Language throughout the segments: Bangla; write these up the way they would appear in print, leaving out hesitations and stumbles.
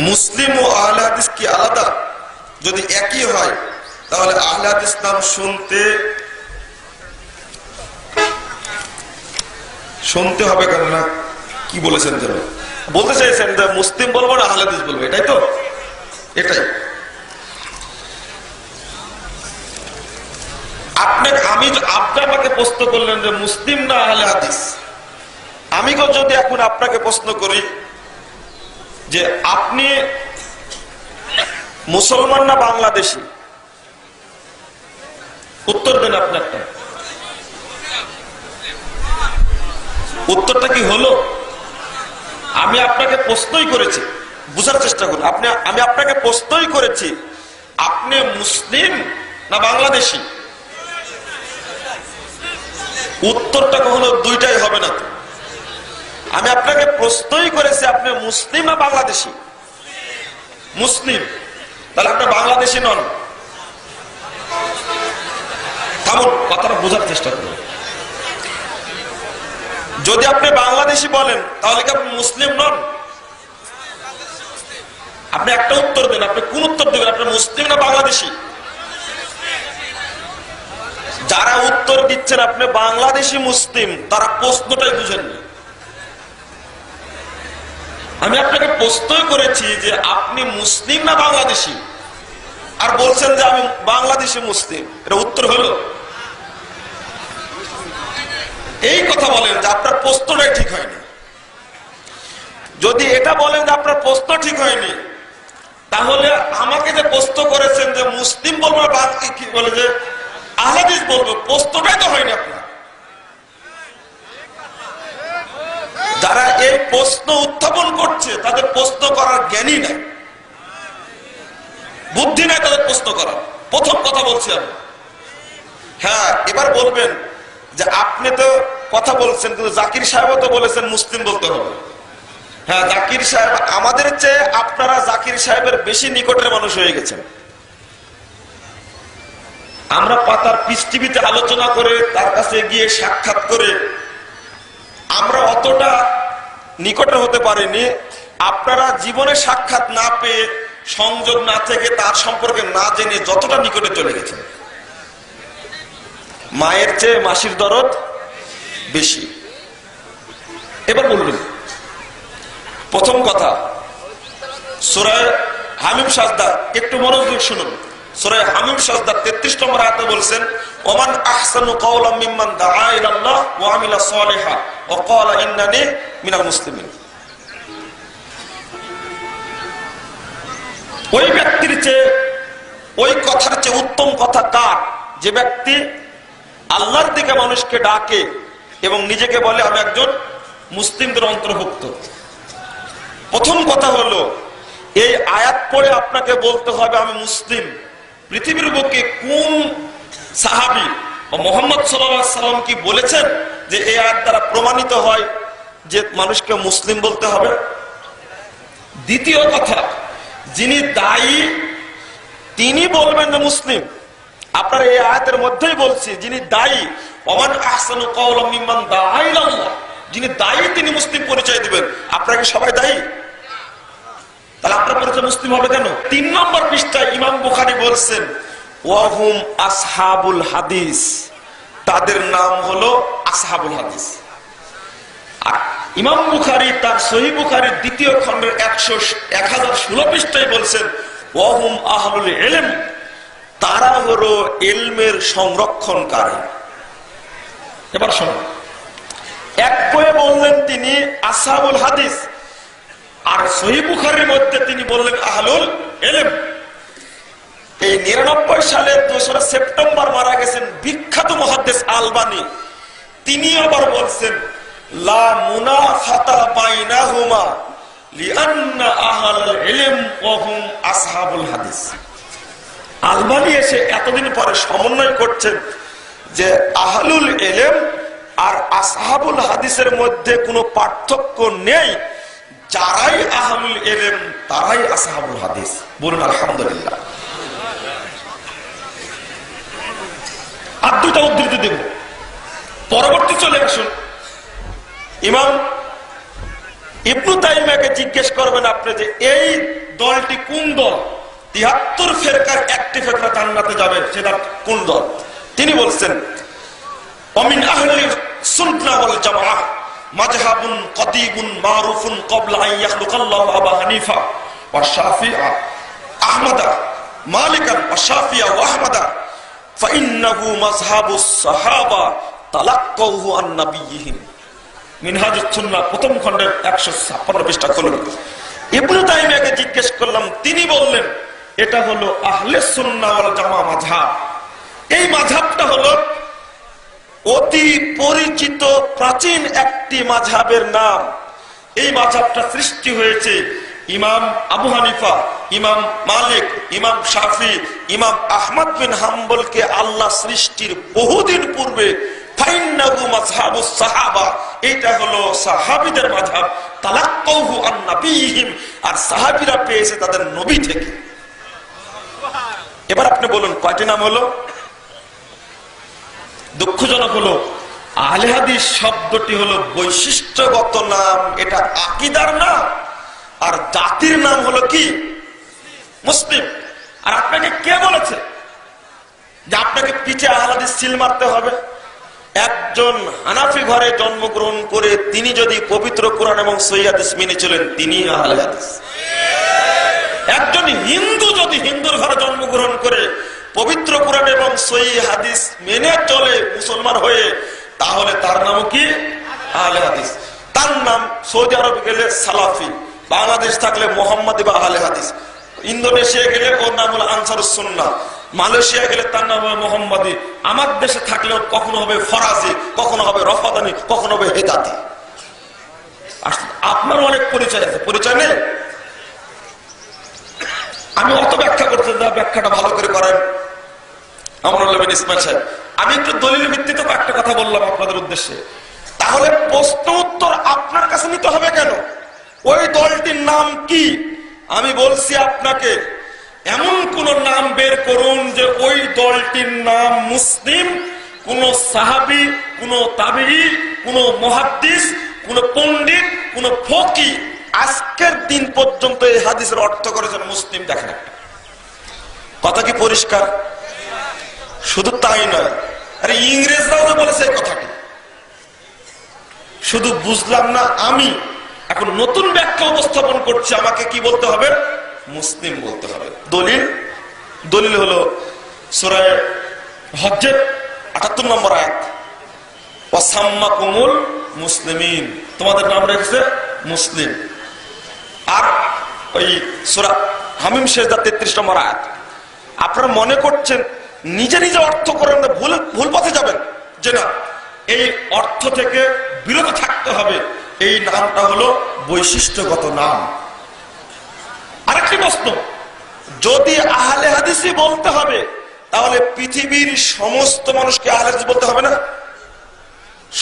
মুসলিম ও আহলে হাদিস কি আলাদা? যদি একই হয় তাহলে আহলে হাদিস নাম শুনতে হবে কেন? না কি বলেছেন যেন বলতে চাইছেন যে মুসলিম বলবো না আহলে হাদিস বলবো, এটাই তো? এটাই আপনি আমাকে প্রশ্ন করলেন যে মুসলিম না আহলে হাদিস। আমি যদি এখন আপনাকে প্রশ্ন করি যে আপনি মুসলমান না বাংলাদেশি, উত্তর দেন। আপনি একটা উত্তরটা কি হলো? আমি আপনাকে প্রশ্নই করেছি, বুঝার চেষ্টা করুন। আমি আপনাকে প্রশ্নই করেছি আপনি মুসলিম না বাংলাদেশি। উত্তরটা কখনো দুইটাই হবে না তো। আমি আপনাকে প্রশ্নই করেছি আপনি মুসলিম না বাংলাদেশি। মুসলিম, তাহলে আপনি বাংলাদেশি নন। থামুন, কথাটা বোঝার চেষ্টা করুন। যদি আপনি বাংলাদেশি বলেন তাহলে কি আপনি মুসলিম নন? আপনি একটা উত্তর দেন। আপনি কোন উত্তর দেবেন? আপনি মুসলিম না বাংলাদেশি? যারা উত্তর দিচ্ছেন আপনি বাংলাদেশি মুসলিম, তারা প্রশ্নটাই বুঝেননি। আমি আপনাকে প্রশ্নই করেছি যে আপনি মুসলিম না বাংলাদেশি, আর বলছেন যে আমি বাংলাদেশি মুসলিম। এটা উত্তর হলো? এই কথা বলেন যে আপনার প্রশ্নটাই ঠিক হয়নি। যদি এটা বলেন যে আপনার প্রশ্ন ঠিক হয়নি, তাহলে আমাকে যে প্রশ্ন করেছেন যে মুসলিম বলবো কি বলে যে আহলে হাদিস বলবো, প্রশ্নটাই তো হয়নি আপনার। যারা এই প্রশ্ন উত্থাপন করছে তাদের প্রশ্ন করার জ্ঞানই নাই, বুদ্ধি নাই তাদের প্রশ্ন করার। প্রথম কথা বলছি আমি। হ্যাঁ, এবার বলবেন যে আপনি তো কথা বলছেন কিন্তু জাকির সাহেবও তো বলেছেন মুসলিম বলতে হবে। হ্যাঁ, জাকির সাহেব আমাদের চেয়ে আপনারা জাকির সাহেবের বেশি নিকটের মানুষ হয়ে গেছেন। আমরা পাতার পিস টিভিতে আলোচনা করে তার কাছে গিয়ে সাক্ষাৎ করে আমরা অতটা নিকটে হতে পারিনি। আপনারা জীবনে সাক্ষাৎ না পেয়ে, সংযোগ না থেকে, তার সম্পর্কে না জেনে যতটা নিকটে চলে গেছেন। মায়ের চেয়ে মাসির দরদ বেশি। এবার বলবেন, প্রথম কথা সূরা হামিম সাজদা, একটু মনোযোগ শুনুন। সূরা হামিম সাজদা 33 নম্বর আয়াতে বলছেন ওমান আহসানু কাওলাম মিম্মান দাআ ইলাল্লাহ ওয়া আমিলা সালিহা ওয়া ক্বালা ইন্নানি মিনাল মুসলিমিন। ওই ব্যক্তির চেয়ে, ওই কথার চেয়ে উত্তম কথা কার? যে ব্যক্তি আল্লাহর দিকে মানুষকে ডাকে এবং নিজেকে বলে আমি একজন মুসলিমদের অন্তর্ভুক্ত। প্রথম কথা হলো এই আয়াত পড়ে আপনাকে বলতে হবে আমি মুসলিম। পৃথিবীর বুকে কোন সাহাবী ও মুহাম্মদ সাল্লাল্লাহু আলাইহি সাল্লাম কি বলেছেন যে এই আয়াত দ্বারা প্রমাণিত হয় যে মানুষকে মুসলিম বলতে হবে? দ্বিতীয় কথা, যিনি দায়ী তিনি বলবেন যে মুসলিম। আপনার এই আয়াতের মধ্যেই বলছি যিনি দায়ী, ওমান আহসানু কাওলাম মিম্মান দাআ ইলাল্লাহ, যিনি দায়ী তিনি মুসলিম পরিচয় দিবেন। আপনারা কি সবাই দায়ী? তাহলে আপনার পরিচয় মুসলিম হবে কেন? 3 নম্বর পৃষ্ঠায় ইমাম বুখারী বলছেন ওয়াহুম আসহাবুল হাদিস, তাদের নাম হলো আসহাবুল হাদিস। আর ইমাম বুখারী তার সহিহ বুখারীর 2য় খণ্ডের 1016 পৃষ্ঠায় বলছেন ওয়াহুম আহলুল ইলম, তারা হলো ইলমের সংরক্ষণকারী। এবার শুনুন, এক বইয়ে বললেন তিনি আসহাবুল হাদিস, আর সহিহ বুখারীর মধ্যে তিনি বললেন আহলুল ইলম। এই 99 সালের 2রা সেপ্টেম্বর মারা গেছেন বিখ্যাত মুহাদ্দিস আলবানী। তিনি আবার বলছেন লা মুনাফাতা বাইনাহুমা লিআন্না আহলুল ইলম ওয়া হুম আসহাবুল হাদিস। আলবানী এসে এতদিন পরে সমন্বয় করছেন যে আহলুল ইলম আর আসহাবুল হাদিসের মধ্যে কোনো পার্থক্য নেই। যারাই আহলুল ইলম তারাই আসহাবুল হাদিস। বলুন আলহামদুলিল্লাহ। আর 2টা উদ্ধৃতি দেব, পরবর্তী চলে আসুন। ইমাম ইবনে তাইমিয়াকে জিজ্ঞেস করবেন আপনি যে এই দলটি কোন দল? ৭৩ ফেরকার একটি ফেরকা জান্নাতে যাবে, সেটা কোন দল? তিনি বলছেন ওমিন আহলিস সুন্নাহ ওয়াল জামাআহ মাযহাবুন কদিবুন মারুফুন ক্বাবলা আন ইয়াখলুকাল্লাহু আবা হানিফা ওয়া শাফিঈ আহমদ মালিকান ওয়া শাফিঈ ওয়া আহমদ ফাইন্নাহু মাযহাবুস সাহাবা তালাক্কাউহু আন নাবিয়্যিহিম। মিনহাজুস সুন্নাহ প্রথম খণ্ডের ১৫৬ পৃষ্ঠা খুলুন। ইবনে তাইমিয়াকে জিজ্ঞেস করলাম, তিনি বললেন এটা হলো আহলে সুন্নাহ ওয়াল জামাআহ মাযহাব। এই মাযহাবটা হলো অতি পরিচিত প্রাচীন একটি মাযহাবের নাম। এই মাযহাবটা সৃষ্টি হয়েছে ইমাম আবু হানিফা, ইমাম মালিক, ইমাম শাফি, ইমাম আহমদ বিন হাম্বলকে আল্লাহ সৃষ্টির বহুদিন পূর্বে ফাইন্নাহু মাযহাবুস সাহাবা, এটা হলো সাহাবীদের মাযহাব, তালাক্কাউহু আন নাবিয়্যিহিম, আর সাহাবীরা পেয়েছে তাদের নবী থেকে। এবার আপনি বলুন কয়টি নাম হলো? দুঃখজনক হলো আহলে হাদিস শব্দটি হলো বৈশিষ্ট্যগত নাম, এটা আকীদার নাম, আর জাতির নাম হলো কি? মুসলিম। আর আপনাকে কে বলেছে যে আপনাকে পিঠে আহলে হাদিস সিল মারতে হবে? একজন হানাফি ঘরে জন্মগ্রহণ করে তিনি যদি পবিত্র কোরআন এবং সহিহ হাদিস মেনে চলেন, তিনি আহলে হাদিস। একজন হিন্দু যদি হিন্দুর ঘরে জন্মগ্রহণ করে পবিত্র কোরআন এবং সহিহ হাদিস মেনে চলে মুসলমান হয়ে, তাহলে তার নাম কি? আহলে হাদিস। তার নাম সৌদি আরবে গেলে সালাফি, বাংলাদেশ থাকলে মোহাম্মদী বা আহলে হাদিস, ইন্দোনেশিয়া গেলে ওর নাম হলো আনসারুস সুন্নাহ, মালয়েশিয়া গেলে তার নাম হবে মোহাম্মদী, আমার দেশে থাকলেও কখনো হবে ফরাজি, কখনো হবে রফাদানি, কখনো হবে হেদাতি। আপনার অনেক পরিচয় আছে, পরিচয় নেই? আমি অত ব্যাখ্যা করতে না, ব্যাখ্যাটা ভালো করে করেন আমরুল্লাহ বিন ইসমাইল সাহেব। আমি একটু দলিল ভিত্তিতে একটা কথা বললাম আপনাদের উদ্দেশ্যে। তাহলে প্রশ্ন উত্তর আপনার কাছে নিতে হবে কেন? ওই দলটির নাম কি? আমি বলছি আপনাকে এমন কোন নাম বের করুন যে ওই দলটির নাম মুসলিম, কোন সাহাবী, কোন তাবেঈ, কোন মুহাদ্দিস, কোন পণ্ডিত, কোন ফকিহ আজকের দিন পর্যন্ত এই হাদিসের অর্থ করেছেন মুসলিম। দেখেন একটা কথা কি পরিষ্কার? শুধু তাই নয়, আরে ইংরেজরাও তো বলেছে এই কথাটি। শুধু বুঝলাম না আমি, এখন নতুন ব্যাখ্যা উপস্থাপন করছি, আমাকে কি বলতে হবে? মুসলিম বলতে হবে। দলিল, দলিল হলো সূরা হজ্জের ৭৮ নম্বর আয়াত, ওয়াসাম্মাকুমুল মুসলিমিন, তোমাদের নাম রেখেছে মুসলিম। আর ওই সূরা হামিম সিজদা ৩৩ নম্বর আয়াত। আপনারা মনে করছেন নিজে নিজে অর্থ করেন, ভুল পথে যাবেন, যে না এই অর্থ থেকে বিরত থাকতে হবে। এই নামটা হলো বৈশিষ্ট্যগত নাম। আরেকটি প্রশ্ন, যদি আহলে হাদিসই বলতে হবে, তাহলে পৃথিবীর সমস্ত মানুষকে আহলে হাদিস বলতে হবে না?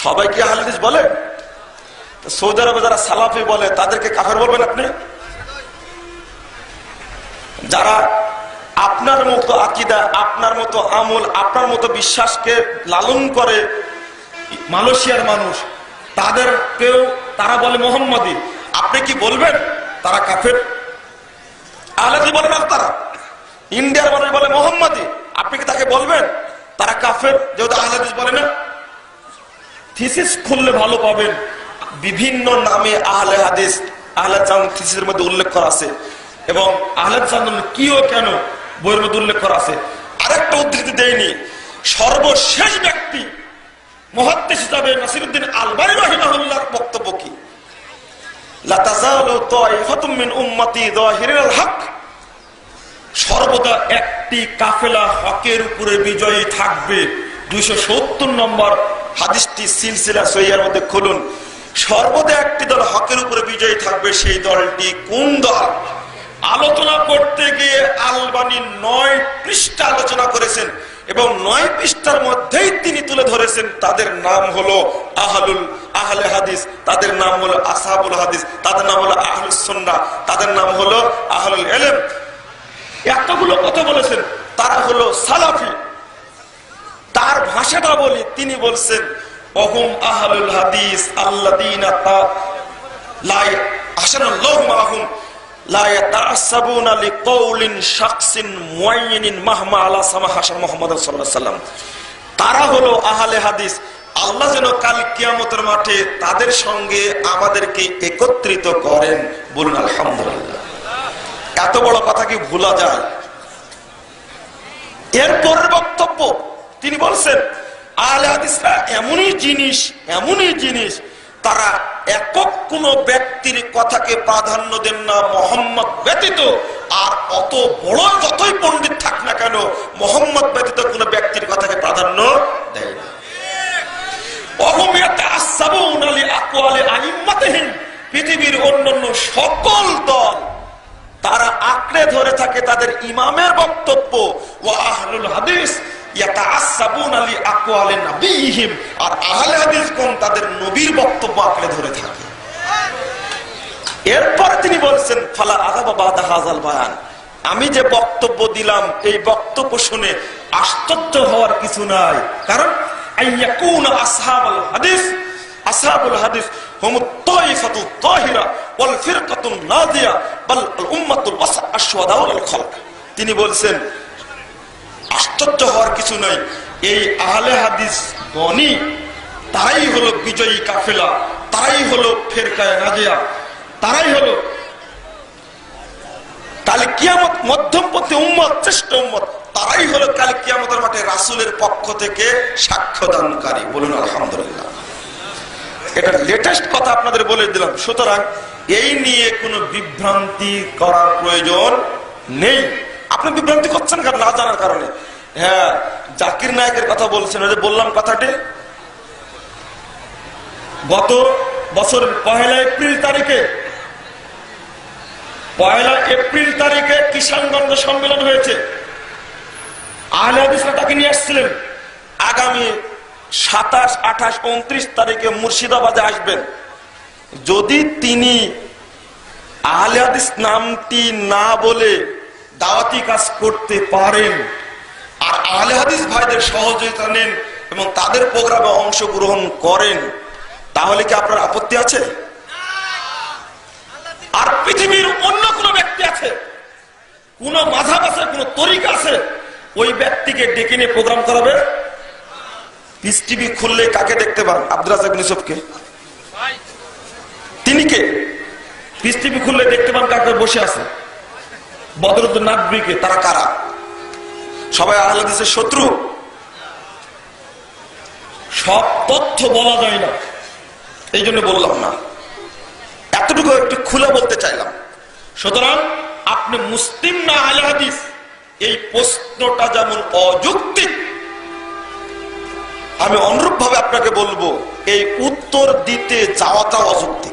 সবাইকে আহলে হাদিস বলে? সৌদি আরবে যারা সালাফি বলে তাদেরকে কাফের বলবেন আপনি? যারা আপনার মতো আকীদা, আপনার মতো আমল, আপনার মতো বিশ্বাসকে লালন করে মালয়েশিয়ার মানুষ, তাদেরকেও তারা বলে মোহাম্মদী, আপনি কি বলবেন তারা কাফের? আহলে হাদিস বলে না তারা। ইন্ডিয়ার মানুষ বলে মোহাম্মদী, আপনি কি তাকে বলবেন তারা কাফের, যেহেতু আহলে হাদিস বলে না? থিসিস খুললে ভালো পাবেন, বিভিন্ন নামে আহলে হাদিস, আহলে হাদিস থিসিসের মধ্যে উল্লেখ করা আছে, এবং আহলে হাদিস কি ও কেন বইয়ের মধ্যে উল্লেখ করা আছে। আরেকটা উদ্ধৃতি দেয়নি, সর্বশেষ ব্যক্তি মুহাদ্দিস হিসাবে নাসিরউদ্দিন আলবানী রাহিমাহুল্লাহর বক্তব্য কি? লা তাযালু তায়ফাতুম মিন উম্মতি যাহিরিল হক, সর্বদা একটি কাফেলা হকের উপরে বিজয়ী থাকবে। 270 নম্বর হাদিসটি সিলসিলা সহিহের মধ্যে খুলুন। সর্বদা একটি দল হকের উপরে বিজয়ী থাকবে, সেই দলটি কোন দল? আলোচনা করতে গিয়ে আলবানী 9 পৃষ্ঠা আলোচনা করেছেন, এবং 9 পৃষ্ঠার মধ্যেই তিনি তুলে ধরেছেন তাদের নাম হলো আহলে হাদিস, তাদের নাম হলো আসহাবুল হাদিস, তাদের নাম হলো আহলুস সুন্নাহ, তাদের নাম হলো আহলুল ইলম। এতগুলো কথা বলেছেন, তারা হলো সালাফি। তার ভাষাটা বলি, তিনি বলছেন ওহুম আহলুল হাদিস আল্লাযীনা লা আহসানাল্লাহু মাহুম লা ইয়াতাআসাবুনা লিকাউলিন শাখসিন মুআয়্যানিন মাহমা আলা সামাহা মুহাম্মদ সাল্লাল্লাহু আলাইহি ওয়াসাল্লাম। তারা হলো আহলে হাদিস। আল্লাহ যেন কাল কিয়ামতের মাঠে তাদের সঙ্গে আমাদেরকে একত্রিত করেন। বলুন আলহামদুলিল্লাহ। এত বড় কথা কি ভুলা যায়? এরপরের বক্তব্য তিনি বলছেন, আহলে হাদিসরা এমনই জিনিস, তারা একক কোন ব্যক্তির কথাকে প্রাধান্য দেন না মুহাম্মদ ব্যতীত। আর অত বড় যতই পণ্ডিত থাক না কেন, মুহাম্মদ ব্যতীত কোন ব্যক্তির কথাকে প্রাধান্য দেয় না। পৃথিবীর অন্যান্য সকল দল তারা আঁকড়ে ধরে থাকে তাদের ইমামের বক্তব্য। ওয়া আহলুল হাদিস ইয়াতাআসাবুনা লিআকওয়ালি নবিয়িহিম, আর আহলে হাদিসগণ তাদের নবীর বক্তব্য আঁকড়ে ধরে থাকে। এরপর তিনি বলছেন, ফালা আযাবা বাদা হাযাল বায়ান, আমি যে বক্তব্য দিলাম এই বক্তব্য শুনে আশ্চর্য হওয়ার কিছু নাই। কারণ আইয়াকুনা আসহাবুল হাদিস হুমুত তাইফাতুত তাহিরা ওয়াল ফিরকাতুন নাজিয়া বাল আল উম্মাতুল ওয়াসা আশওয়াদা ওয়াল খালক। তিনি বলছেন আশ্চর্য হওয়ার কিছু নাই, এই আহলে হাদিস গণই তারাই হলো বিজয়ী কাফেলা, তারাই হলো ফিরকায়ে নাজিয়া, তারাই হলো কাল কিয়ামত মধ্যমপন্থী উম্মত, শ্রেষ্ঠ উম্মত, তারাই হলো কাল কিয়ামতের মাঠে রাসূলের পক্ষ থেকে সাক্ষ্যদানকারী। বলুন আলহামদুলিল্লাহ। এটা লেটেস্ট কথা আপনাদের বলে দিলাম। সুতরাং এই নিয়ে কোনো বিভ্রান্তি করার প্রয়োজন নেই। আপনি বিভ্রান্তি করছেন কারণ না জানার কারণে। হ্যাঁ, জাকির নায়েকের কথা বলছেন, ওই যে বললাম কথাটি, গত বছর পহেলা এপ্রিল তারিখে কিষানগঞ্জ সম্মেলন হয়েছে। আহলে হাদিসরা তাকে নিয়ে আসছিলেন। আগামী 27, 28, 29 তারিখে মুর্শিদাবাদে আসবেন। যদি তিনি আহলে হাদিস নামটি না বলে দাওয়াতি কাজ করতে পারেন আর আহলে হাদিস ভাইদের সহযোগিতা নেন এবং তাদের প্রোগ্রামে অংশগ্রহণ করেন, তাহলে কি আপনার আপত্তি আছে? আর পৃথিবীর অন্য কোন ব্যক্তি আছে, কোন মাযহাব আছে, কোন তরিকা আছে, ওই ব্যক্তিকে ডেকে নিয়ে প্রোগ্রাম করাবে? পিস টিভি খুললে কাকে দেখতে পান? আব্দুর রাজ্জাক ইউসুফকে। তিনি কে? পিস টিভি খুললে দেখতে পান কাকে বসে আছে? বদরুদ্দীন নাদবিকে। তারা কারা? সবাই আহলে হাদিসের শত্রু? সব তথ্য বলা যায় না, এই জন্য বললাম না, এতটুকু একটু খুলে বলতে চাইলাম। সুতরাং আপনি মুসলিম না আহলে হাদিস, এই প্রশ্নটা যেমন অযৌক্তিক, আমি অনুরূপ ভাবে আপনাকে বলবো এই উত্তর দিতে যাওয়াটা অযৌক্তিক।